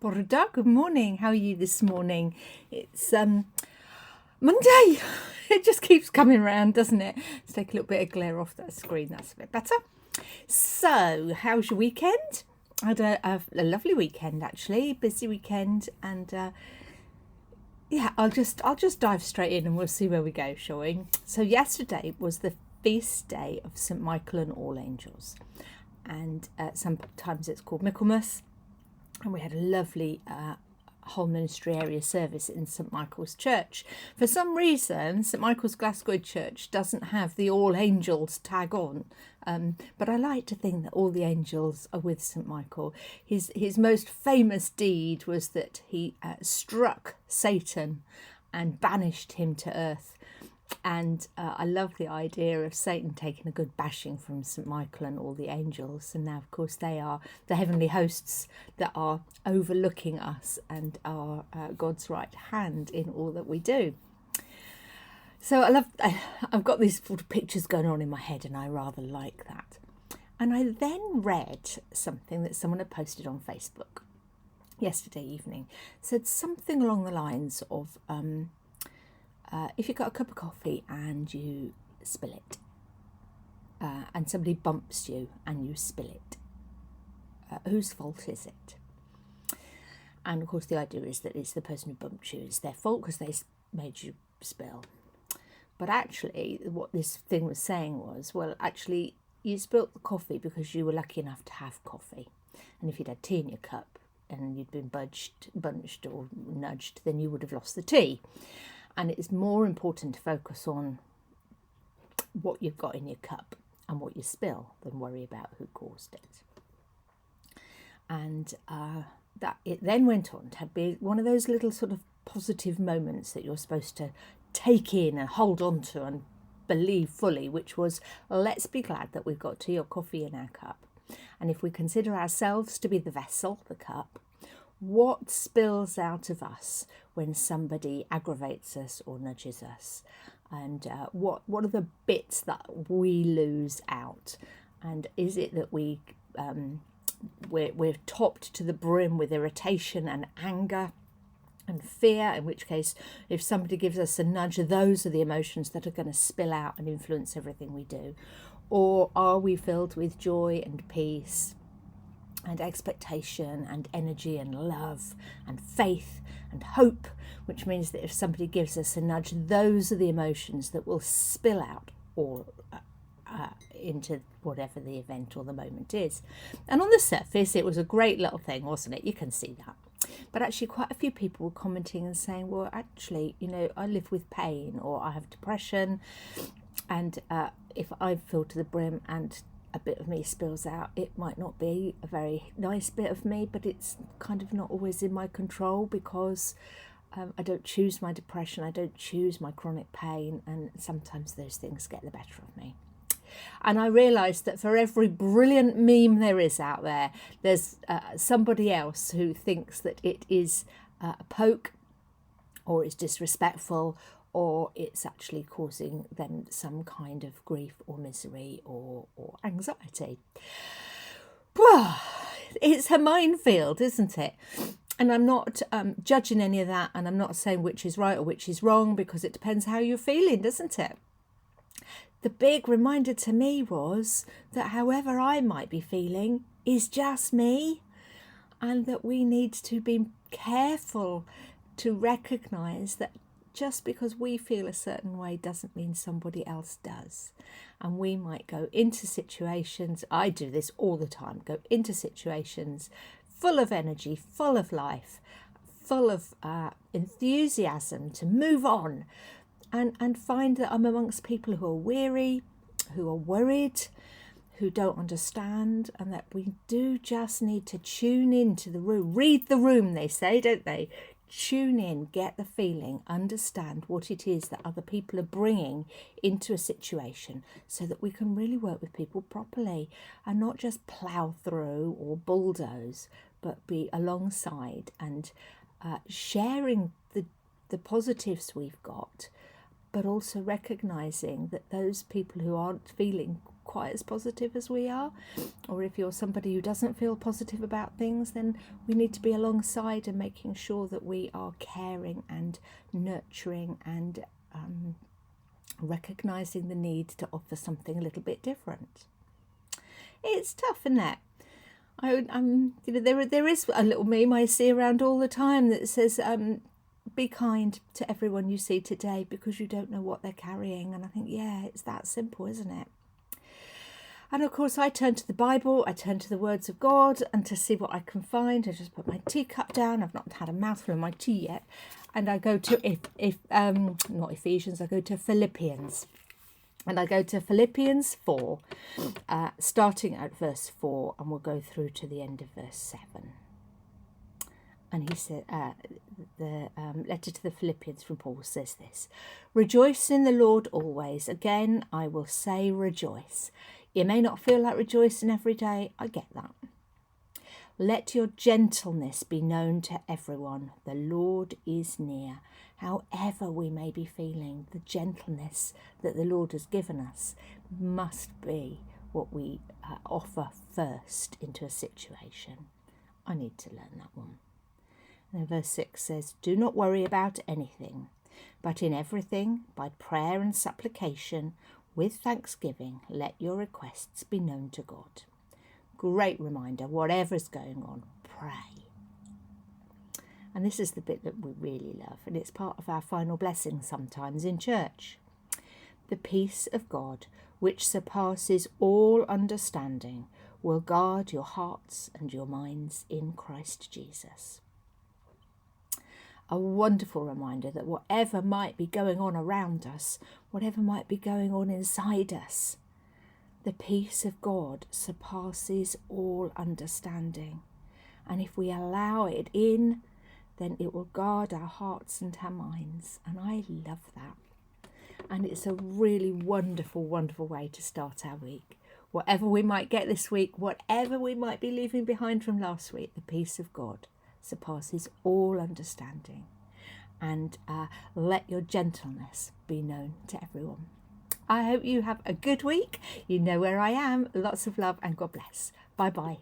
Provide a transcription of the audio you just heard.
Borda, good morning. How are you this morning? It's Monday. It just keeps coming around, doesn't it? Let's take a little bit of glare off that screen. That's a bit better. So, how's your weekend? I had a lovely weekend actually, busy weekend, and yeah, I'll just dive straight in and we'll see where we go, shall we? So yesterday was the feast day of St Michael and All Angels, and sometimes it's called Michaelmas. And we had a lovely whole ministry area service in St Michael's Church. For some reason, St Michael's Glasgow Church doesn't have the All Angels tag on, but I like to think that all the angels are with St Michael. His most famous deed was that he struck Satan and banished him to earth. And I love the idea of Satan taking a good bashing from St Michael and all the angels. And now, of course, they are the heavenly hosts that are overlooking us and are God's right hand in all that we do. So I've got these sort of pictures going on in my head, and I rather like that. And I then read something that someone had posted on Facebook yesterday evening. It said something along the lines of if you've got a cup of coffee and you spill it, and somebody bumps you and you spill it, whose fault is it? And of course the idea is that it's the person who bumped you, it's their fault because they made you spill. But actually what this thing was saying was, well, actually you spilt the coffee because you were lucky enough to have coffee. And if you'd had tea in your cup and you'd been bunched or nudged, then you would have lost the tea. And it's more important to focus on what you've got in your cup and what you spill than worry about who caused it. And that it then went on to be one of those little sort of positive moments that you're supposed to take in and hold on to and believe fully, which was, let's be glad that we've got tea or coffee in our cup. And if we consider ourselves to be the vessel, the cup, what spills out of us when somebody aggravates us or nudges us, and what are the bits that we lose out? And is it that we're topped to the brim with irritation and anger and fear, in which case if somebody gives us a nudge, those are the emotions that are going to spill out and influence everything we do? Or are we filled with joy and peace and expectation and energy and love and faith and hope, which means that if somebody gives us a nudge, those are the emotions that will spill out or into whatever the event or the moment is? And on the surface, it was a great little thing, wasn't it? You can see that. But actually quite a few people were commenting and saying, well, actually, I live with pain, or I have depression, and if I fill to the brim and a bit of me spills out, it might not be a very nice bit of me, but it's kind of not always in my control because I don't choose my depression, I don't choose my chronic pain, and sometimes those things get the better of me. And I realised that for every brilliant meme there is out there, there's somebody else who thinks that it is a poke, or it's disrespectful, or it's actually causing them some kind of grief or misery or anxiety. Well, it's a minefield, isn't it? And I'm not judging any of that, and I'm not saying which is right or which is wrong, because it depends how you're feeling, doesn't it? The big reminder to me was that however I might be feeling is just me, and that we need to be careful to recognise that just because we feel a certain way doesn't mean somebody else does. And we might go into situations, I do this all the time, go into situations full of energy, full of life, full of enthusiasm to move on, and find that I'm amongst people who are weary, who are worried, who don't understand, and that we do just need to tune into the room. Read the room, they say, don't they? Tune in, get the feeling, understand what it is that other people are bringing into a situation, so that we can really work with people properly and not just plough through or bulldoze, but be alongside and sharing the positives we've got, but also recognising that those people who aren't feeling quite as positive as we are, or if you're somebody who doesn't feel positive about things, then we need to be alongside and making sure that we are caring and nurturing and recognising the need to offer something a little bit different. It's tough, isn't it? There is a little meme I see around all the time that says, be kind to everyone you see today because you don't know what they're carrying. And I think, yeah, it's that simple, isn't it? And of course, I turn to the Bible, I turn to the words of God, and to see what I can find, I just put my teacup down. I've not had a mouthful of my tea yet. And I go to, not Ephesians, I go to Philippians. And I go to Philippians 4, starting at verse 4, and we'll go through to the end of verse 7. And he said, the letter to the Philippians from Paul says this: "Rejoice in the Lord always. Again, I will say rejoice. You may not feel like rejoicing every day. I get that. Let your gentleness be known to everyone. The Lord is near." However we may be feeling, the gentleness that the Lord has given us must be what we offer first into a situation. I need to learn that one. And verse 6 says, "Do not worry about anything, but in everything, by prayer and supplication, with thanksgiving, let your requests be known to God." Great reminder, whatever's going on, pray. And this is the bit that we really love, and it's part of our final blessing sometimes in church. "The peace of God, which surpasses all understanding, will guard your hearts and your minds in Christ Jesus." A wonderful reminder that whatever might be going on around us, whatever might be going on inside us, the peace of God surpasses all understanding. And if we allow it in, then it will guard our hearts and our minds. And I love that. And it's a really wonderful, wonderful way to start our week. Whatever we might get this week, whatever we might be leaving behind from last week, the peace of God surpasses all understanding. And let your gentleness be known to everyone. I hope you have a good week. You know where I am. Lots of love and God bless. Bye-bye.